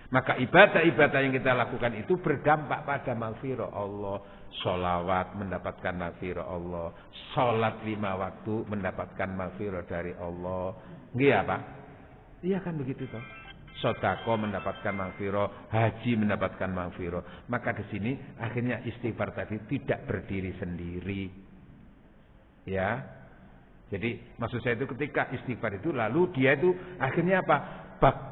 Maka ibadah-ibadah yang kita lakukan itu berdampak pada maghfirah Allah. Sholawat mendapatkan maghfirah Allah. Sholat 5 waktu mendapatkan maghfirah dari Allah. Nggih ya, Pak? Iya kan begitu toh. Sedekah mendapatkan maghfirah, haji mendapatkan maghfirah. Maka di sini akhirnya istighfar tadi tidak berdiri sendiri. Ya. Jadi maksud saya itu ketika istighfar itu lalu dia itu akhirnya apa?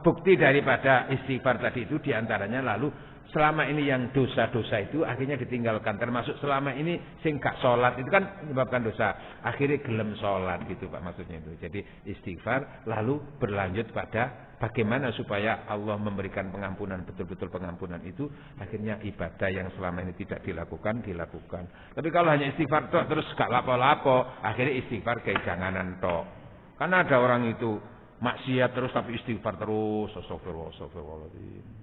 Bukti daripada istighfar tadi itu diantaranya lalu selama ini yang dosa-dosa itu akhirnya ditinggalkan. Termasuk selama ini sing gak sholat itu kan menyebabkan dosa. Akhirnya gelem sholat gitu Pak maksudnya itu. Jadi istighfar lalu berlanjut pada bagaimana supaya Allah memberikan pengampunan, betul-betul pengampunan itu. Akhirnya ibadah yang selama ini tidak dilakukan. Tapi kalau hanya istighfar tok terus gak lapo-lapo, akhirnya istighfar kayak janganan tok. Karena ada orang itu maksiat terus tapi istighfar terus. Astagfirullahaladzim.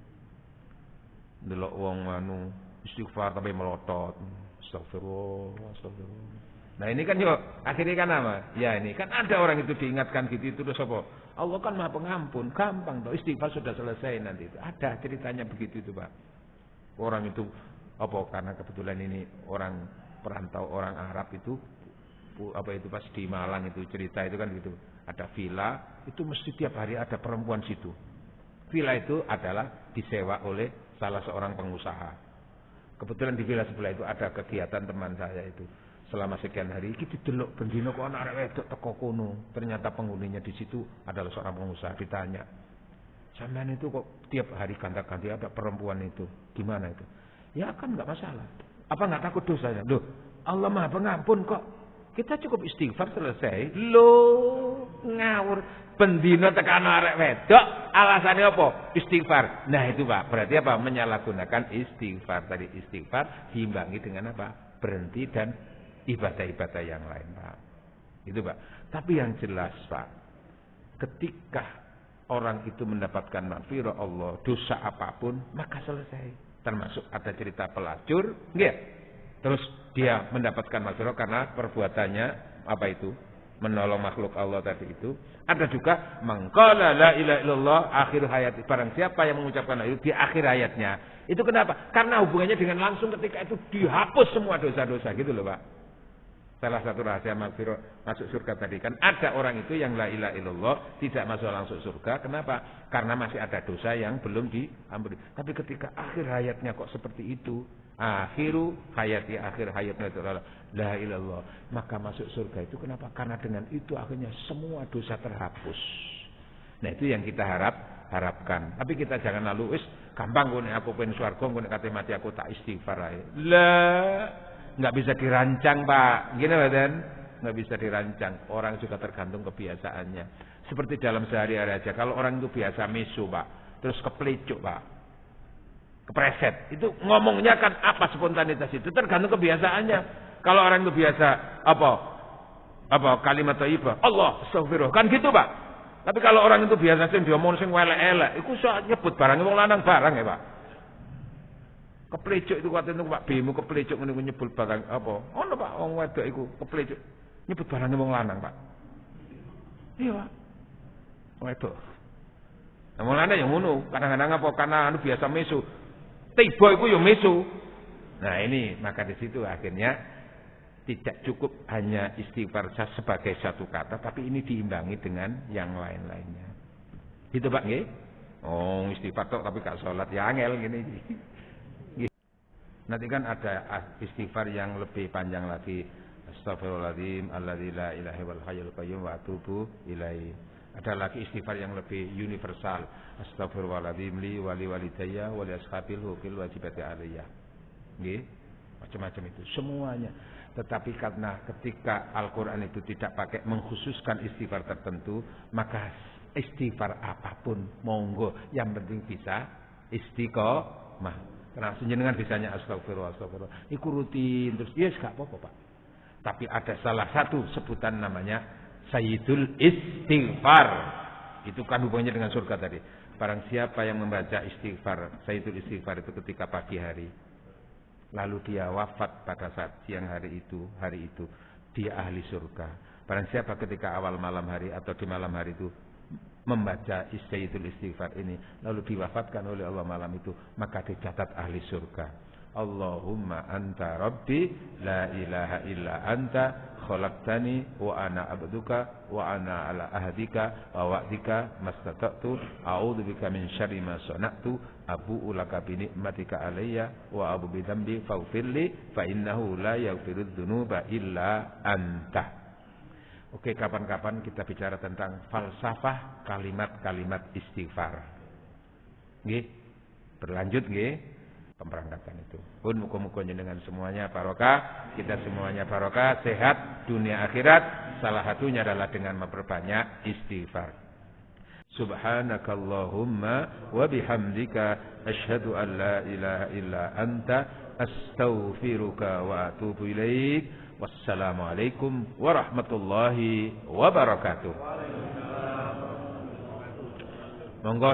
Delok wong anu istighfar tapi melotot. Astagfirullah. Nah ini kan yuk akhirnya kan apa? Ya ini kan ada orang itu diingatkan gitu itu terus apa? Allah kan Maha Pengampun, gampang toh istighfar sudah selesai nanti itu. Ada ceritanya begitu itu Pak. Orang itu apa karena kebetulan ini orang perantau orang Arab itu apa itu pas di Malang itu cerita itu kan gitu. Ada villa itu mesti tiap hari ada perempuan situ. Villa itu adalah disewa oleh salah seorang pengusaha. Kebetulan di villa sebelah itu ada kegiatan teman saya itu. Selama sekian hari iki didelok bendina kok ana arek wedok teko kono. Ternyata penghuninya di situ adalah seorang pengusaha. Ditanya, "Sampean itu kok tiap hari ganti-ganti ada perempuan itu? Gimana itu?" "Ya kan enggak masalah." "Apa enggak takut dosanya?" "Loh, Allah Maha Pengampun kok. Kita cukup istighfar selesai." "Loh, ngawur. Bendina tekan arek wedok, alasannya apa? Istighfar." Nah itu Pak, berarti apa? Menyalahgunakan istighfar. Tadi istighfar diimbangi dengan apa? Berhenti dan ibadah-ibadah yang lain Pak. Itu Pak. Tapi yang jelas Pak, ketika orang itu mendapatkan maghfirah Allah, dosa apapun, maka selesai. Termasuk ada cerita pelacur, nggih. Terus dia mendapatkan maghfirah karena perbuatannya apa itu? Menolong makhluk Allah tadi itu. Ada juga mangqala la ilaha illallah akhir hayat. Barang siapa yang mengucapkan itu di akhir hayatnya. Itu kenapa? Karena hubungannya dengan langsung ketika itu dihapus semua dosa-dosa gitu loh Pak. Salah satu rahasia maghfirah masuk surga tadi kan ada orang itu yang la ilaha illallah tidak masuk langsung surga. Kenapa? Karena masih ada dosa yang belum diampuni. Tapi ketika akhir hayatnya kok seperti itu, akhiru hayati akhir hayatnya itu adalah la ilallah, maka masuk surga itu kenapa? Karena dengan itu akhirnya semua dosa terhapus. Nah itu yang kita harapkan. Tapi kita jangan lalu wis gampang kok nek aku pengen swarga kok nek kate mati aku tak istighfar ae. Lah nggak bisa dirancang Pak. Gini kan? Nggak bisa dirancang. Orang juga tergantung kebiasaannya. Seperti dalam sehari-hari aja. Kalau orang itu biasa mesu Pak, terus keplecuk Pak, kepreset, itu ngomongnya kan apa spontanitas itu tergantung kebiasaannya. Kalau orang itu biasa apa kalimat thayyibah, Allah astagfirullah kan gitu Pak. Tapi kalau orang itu biasa sing diomong sing elek-elek, iku sak nyebut barang wong lanang barang ya Pak. Keplecuk itu katanya Pak Bemu keplecuk ngene nyebut barang apa? Ono Pak wong wedok iku keplecuk nyebut barang wong lanang Pak. Iya Pak. Wedok. Nah, wong lanang yang ngono, kadang-kadang apa karena anu biasa mesu. Tiba iku ya mesu. Nah, ini maka di situ akhirnya tidak cukup hanya istighfar sebagai satu kata, tapi ini diimbangi dengan yang lain-lainnya. Gitu Pak nggih? Oh, istighfar tok tapi gak salat ya angel ngene iki. Nanti kan ada istighfar yang lebih panjang lagi. Astagfirullahaladzim alladzi la ilaha illal hayyul qayyum wa atubu ilaihi. Ada lagi istighfar yang lebih universal. Astagfirullahaladzim li wa li walidayya wa li ashabil hukil wajibati aliyah. Nggih, macam-macam itu semuanya. Tetapi karena ketika Al-Qur'an itu tidak pakai mengkhususkan istighfar tertentu, maka istighfar apapun monggo, yang penting bisa istiqomah. Karena jenengan bisanya astagfirullah. Iku rutin terus yes gak apa-apa Pak. Tapi ada salah satu sebutan namanya Sayyidul Istighfar. Itu kan hubungannya dengan surga tadi. Barang siapa yang membaca istighfar, Sayyidul Istighfar itu ketika pagi hari, lalu dia wafat pada saat siang hari itu, dia ahli surga. Barang siapa ketika awal malam hari atau di malam hari itu membaca Sayyidul Istighfar ini, lalu diwafatkan oleh Allah malam itu, maka dicatat ahli surga. Allahumma anta rabbi la ilaha illa anta khalaqtani wa ana abduka wa ana ala ahdika wa wa'dika mastata'tu a'udzubika min syarri ma sana'tu abu'u laka bi ni'matika alayya wa abu bi dzambi faghfirli fa innahu la yaghfirudz dzunuba illa anta. Oke, kapan-kapan kita bicara tentang falsafah kalimat-kalimat istighfar. Nggih, berlanjut nggih pemberangkatan itu. Pun muka-muka dengan semuanya barokah, kita semuanya barokah, sehat dunia akhirat. Salah satunya adalah dengan memperbanyak istighfar. Subhanakallahumma wa bihamdika asyhadu an la ilaha illa anta astaghfiruka wa atubu ilaik. Wassalamualaikum warahmatullahi wabarakatuh. Monggo